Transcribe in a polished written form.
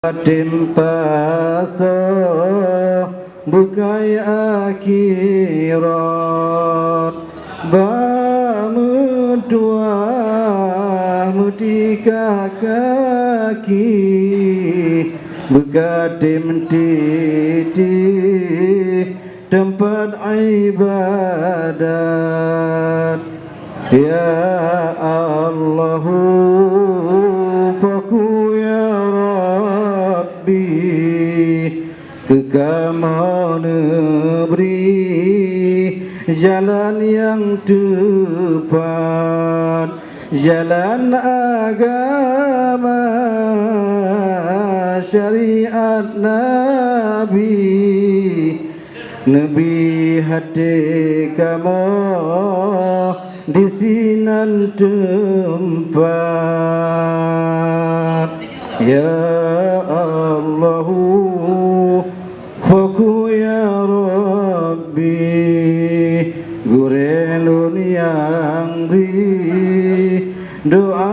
Timpaso bukai akhirat Bamudua mutika kaki Begadim titi tempat ibadat Ya Allahu Faku ya Rabbi Kamu beri jalan yang tepat Jalan agama syariat Nabi Nabi hati kamu di sinan tempat Ya Allahu Faku ya Rabbi Gurelun yang di doa